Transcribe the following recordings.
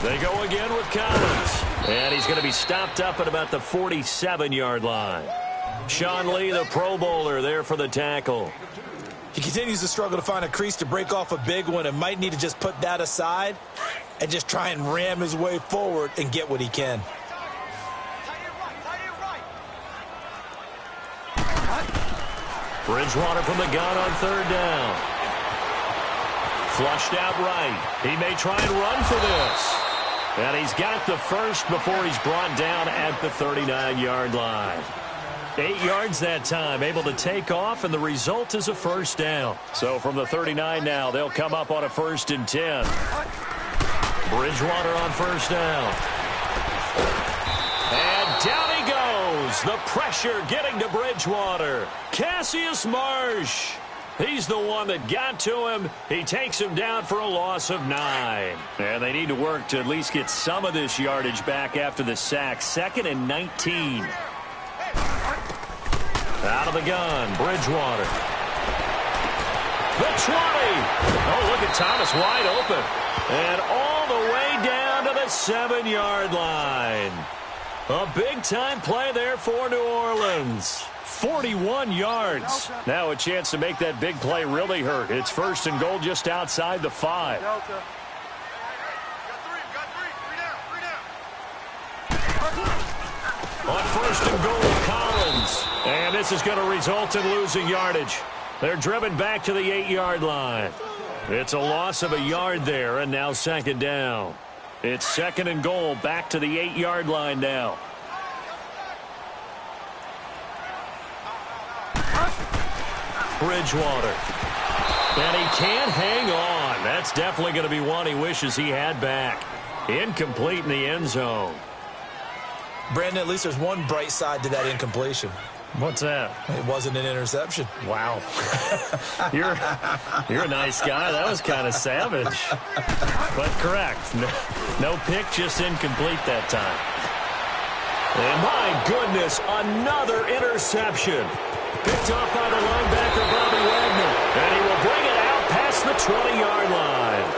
They go again with Collins. And he's going to be stopped up at about the 47-yard line. Sean Lee, the Pro Bowler, there for the tackle. He continues to struggle to find a crease to break off a big one and might need to just put that aside and just try and ram his way forward and get what he can. Bridgewater from the gun on third down. Flushed out right. He may try and run for this. And he's got the first before he's brought down at the 39-yard line. 8 yards that time, able to take off, and the result is a first down. So from the 39 now, they'll come up on a 1st and 10. Bridgewater on first down. And down he goes. The pressure getting to Bridgewater. Cassius Marsh. He's the one that got to him. He takes him down for a loss of 9. And they need to work to at least get some of this yardage back after the sack. 2nd and 19. Out of the gun, Bridgewater. The 20. Oh, look at Thomas wide open. And all the way down to the 7-yard line. A big-time play there for New Orleans. 41 yards. Now a chance to make that big play really hurt. It's 1st and goal just outside the 5. On 1st and goal, Collins. And this is going to result in losing yardage. They're driven back to the 8-yard line. It's a loss of a yard there, and now 2nd down. It's 2nd and goal, back to the 8-yard line now. Bridgewater. And he can't hang on. That's definitely going to be one he wishes he had back. Incomplete in the end zone. Brandon, at least there's one bright side to that incompletion. What's that? It wasn't an interception. Wow. You're a nice guy. That was kind of savage. But correct. No pick, just incomplete that time. And my goodness, another interception. Picked off by the linebacker, Bobby Wagner. And he will bring it out past the 20-yard line.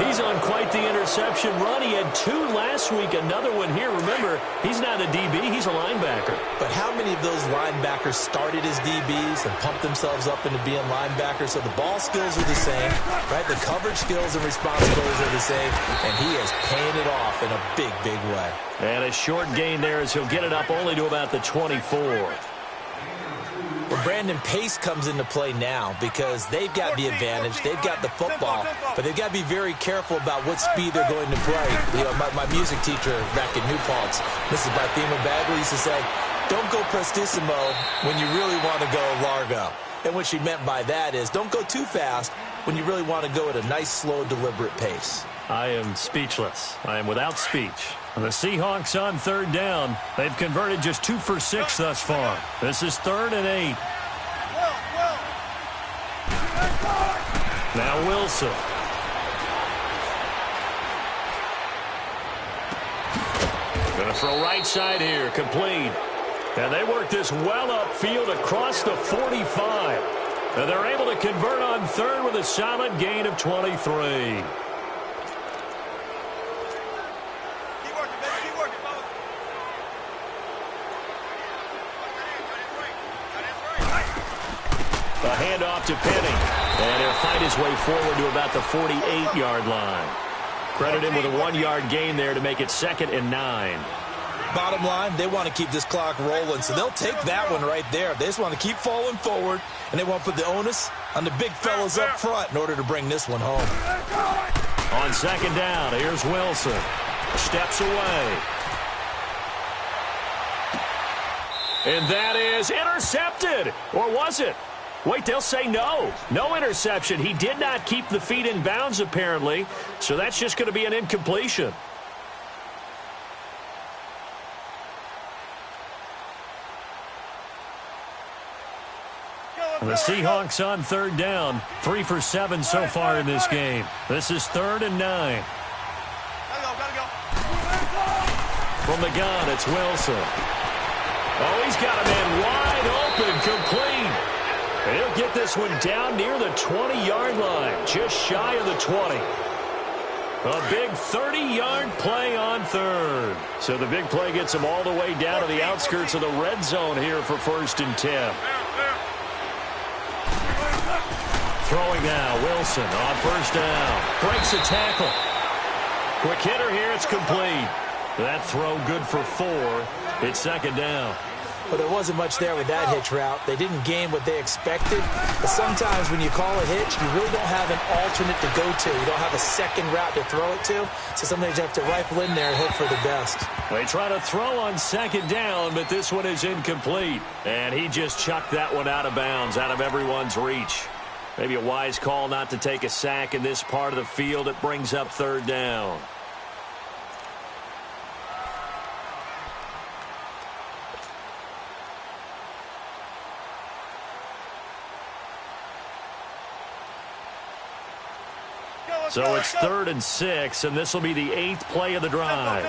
He's on quite the interception run. He had 2 last week, another one here. Remember, he's not a DB, he's a linebacker. But how many of those linebackers started as DBs and pumped themselves up into being linebackers? So the ball skills are the same, right? The coverage skills and responsibilities are the same, and he is paying it off in a big, big way. And a short gain there as he'll get it up only to about the 24. Well, Brandon, pace comes into play now because they've got the advantage. They've got the football, but they've got to be very careful about what speed they're going to play. You know, my music teacher back in New Paltz, Mrs. Barthema Bagley, used to say, don't go prestissimo when you really want to go largo. And what she meant by that is don't go too fast when you really want to go at a nice, slow, deliberate pace. I am speechless. I am without speech. The Seahawks on 3rd down. They've converted just 2 for 6 thus far. This is 3rd and 8. Now Wilson. Going to throw right side here. Complete. And they work this well upfield across the 45. And they're able to convert on 3rd with a solid gain of 23. A handoff to Penny. And he'll fight his way forward to about the 48-yard line. Credit him with a 1-yard gain there to make it 2nd and 9. Bottom line, they want to keep this clock rolling, so they'll take that one right there. They just want to keep falling forward, and they want to put the onus on the big fellas up front in order to bring this one home. On 2nd down, here's Wilson. Steps away. And that is intercepted. Or was it? Wait, they'll say no. No interception. He did not keep the feet in bounds, apparently. So that's just going to be an incompletion. The Seahawks on 3rd down. 3 for 7 so far in this game. This is 3rd and 9. From the gun, it's Wilson. Oh, he's got a man wide open, complete. He'll get this one down near the 20-yard line, just shy of the 20. A big 30-yard play on third. So the big play gets him all the way down to the outskirts of the red zone here for 1st and 10. Throwing now, Wilson on 1st down. Breaks a tackle. Quick hitter here, it's complete. That throw good for 4. It's 2nd down. Well, there wasn't much there with that hitch route. They didn't gain what they expected. But sometimes when you call a hitch, you really don't have an alternate to go to. You don't have a second route to throw it to. So sometimes you have to rifle in there and hope for the best. They try to throw on 2nd down, but this one is incomplete. And he just chucked that one out of bounds, out of everyone's reach. Maybe a wise call not to take a sack in this part of the field. It brings up 3rd down. So it's 3rd and 6, and this will be the 8th play of the drive.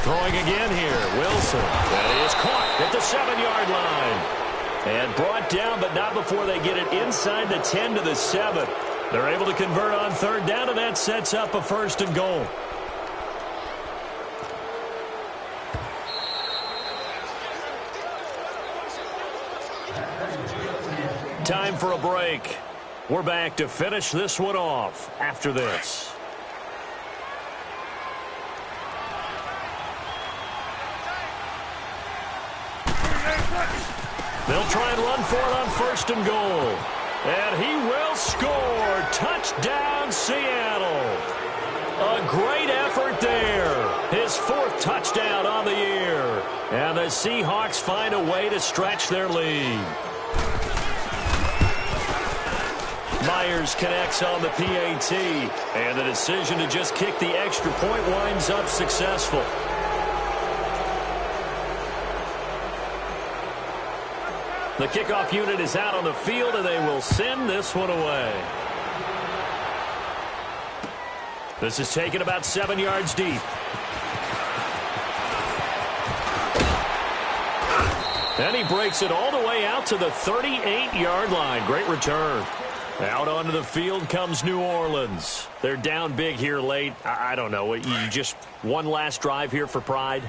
Throwing again here, Wilson. That is caught at the 7-yard line. And brought down, but not before they get it inside the 10 to the 7. They're able to convert on 3rd down, and that sets up a 1st and goal. Time for a break. We're back to finish this one off after this. They'll try and run for it on 1st and goal. And he will score. Touchdown, Seattle. A great effort there. His 4th touchdown on the year. And the Seahawks find a way to stretch their lead. Myers connects on the PAT, and the decision to just kick the extra point winds up successful. The kickoff unit is out on the field, and they will send this one away. This is taken about 7 yards deep. And he breaks it all the way out to the 38-yard line. Great return. Out onto the field comes New Orleans. They're down big here late. I don't know. You just one last drive here for pride?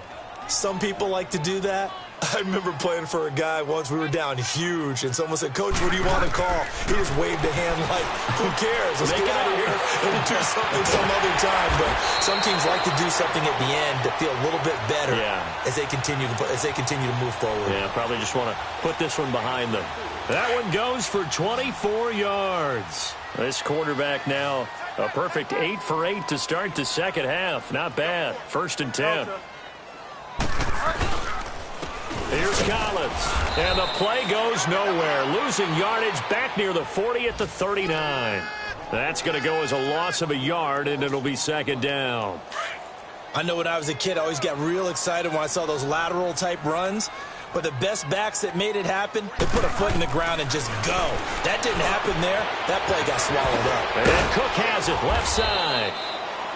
Some people like to do that. I remember playing for a guy once. We were down huge, and someone said, "Coach, what do you want to call?" He just waved a hand like, "Who cares? Let's get out of here and we'll do something some other time." But some teams like to do something at the end to feel a little bit better as they continue to move forward. Yeah, probably just want to put this one behind them. That one goes for 24 yards. This quarterback now a perfect 8 for 8 to start the second half. Not bad. 1st and 10. Here's Collins, and the play goes nowhere. Losing yardage back near the 40 at the 39. That's going to go as a loss of a yard, and it'll be 2nd down. I know when I was a kid, I always got real excited when I saw those lateral-type runs. But the best backs that made it happen, they put a foot in the ground and just go. That didn't happen there. That play got swallowed up. And Cook has it left side.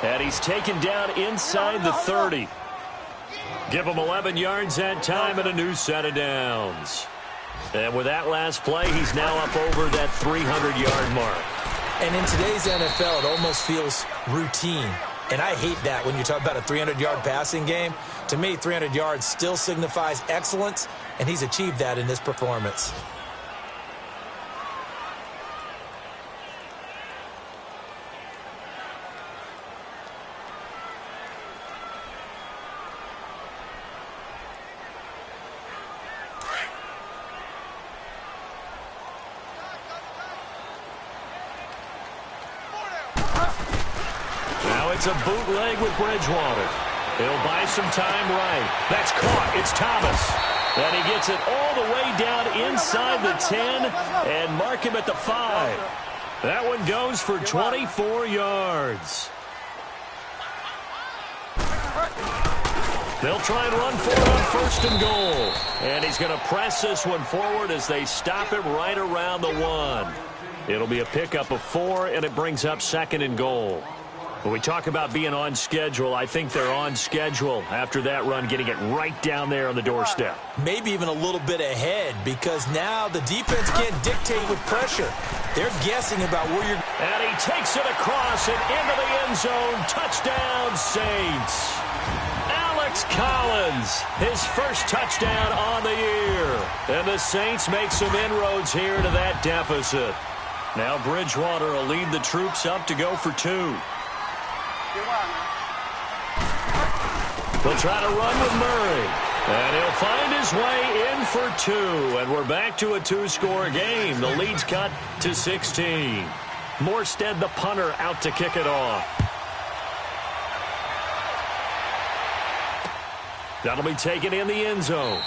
And he's taken down inside the 30. Give him 11 yards that time and a new set of downs. And with that last play, he's now up over that 300-yard mark. And in today's NFL, it almost feels routine. And I hate that when you talk about a 300-yard passing game. To me, 300 yards still signifies excellence, and he's achieved that in this performance. It's a bootleg with Bridgewater. He'll buy some time right. That's caught. It's Thomas. And he gets it all the way down inside the 10 and mark him at the 5. That one goes for 24 yards. They'll try and run for it on 1st and goal. And he's going to press this one forward as they stop him right around the 1. It'll be a pickup of 4, and it brings up 2nd and goal. When we talk about being on schedule, I think they're on schedule after that run, getting it right down there on the doorstep. Maybe even a little bit ahead, because now the defense can't dictate with pressure. They're guessing about where you're... And he takes it across and into the end zone. Touchdown, Saints. Alex Collins, his first touchdown on the year. And the Saints make some inroads here to that deficit. Now Bridgewater will lead the troops up to go for 2. They'll try to run with Murray. And he'll find his way in for 2. And we're back to a 2-score game. The lead's cut to 16. Morstead, the punter, out to kick it off. That'll be taken in the end zone.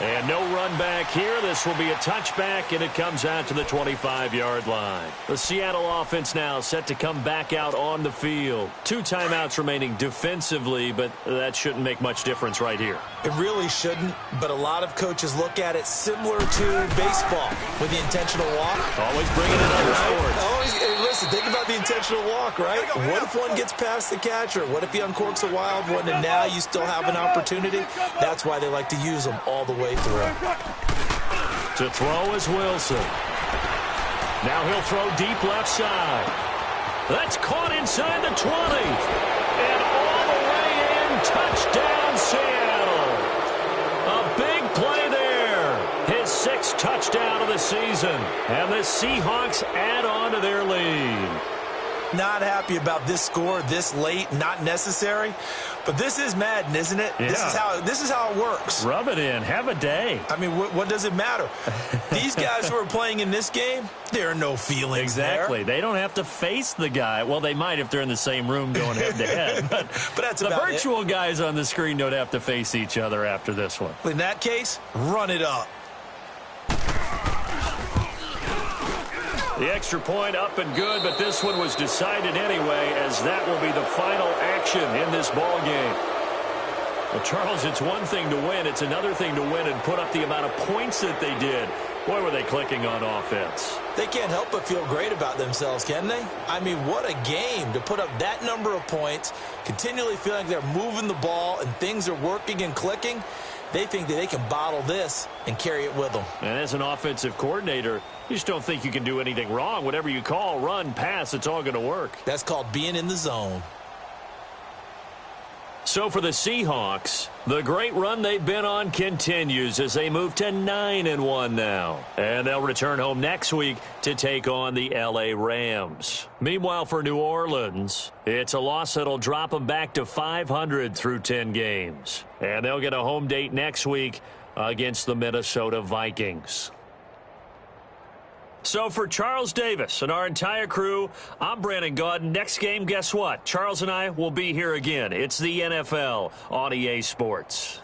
And no run back here. This will be a touchback, and it comes out to the 25-yard line. The Seattle offense now set to come back out on the field. 2 timeouts remaining defensively, but that shouldn't make much difference right here. It really shouldn't, but a lot of coaches look at it similar to baseball with the intentional walk. Always bringing it other sports. Listen, think about the intentional walk, right? What if one gets past the catcher? What if he uncorks a wild one and now you still have an opportunity? That's why they like to use them all the way through. To throw is Wilson. Now he'll throw deep left side. That's caught inside the 20. And all the way in, touchdown Seattle. A big play there. His 6th touchdown of the season. And the Seahawks add on to their lead. Not happy about this score this late, not necessary. But this is Madden, isn't it? Yeah. This is how it works. Rub it in. Have a day. I mean, what does it matter? These guys who are playing in this game, there are no feelings Exactly. there. They don't have to face the guy. Well, they might if they're in the same room going head-to-head. But that's the about virtual it. guys on the screen don't have to face each other after this one. In that case, run it up. The extra point up and good, but this one was decided anyway, as that will be the final action in this ball game. Well, Charles, it's one thing to win. It's another thing to win and put up the amount of points that they did. Boy, were they clicking on offense. They can't help but feel great about themselves, can they? I mean, what a game to put up that number of points, continually feeling they're moving the ball and things are working and clicking. They think that they can bottle this and carry it with them. And as an offensive coordinator, you just don't think you can do anything wrong. Whatever you call, run, pass, it's all going to work. That's called being in the zone. So for the Seahawks, the great run they've been on continues as they move to 9-1 now. And they'll return home next week to take on the L.A. Rams. Meanwhile, for New Orleans, it's a loss that'll drop them back to 500 through 10 games. And they'll get a home date next week against the Minnesota Vikings. So for Charles Davis and our entire crew, I'm Brandon Gaudin. Next game, guess what? Charles and I will be here again. It's the NFL on EA Sports.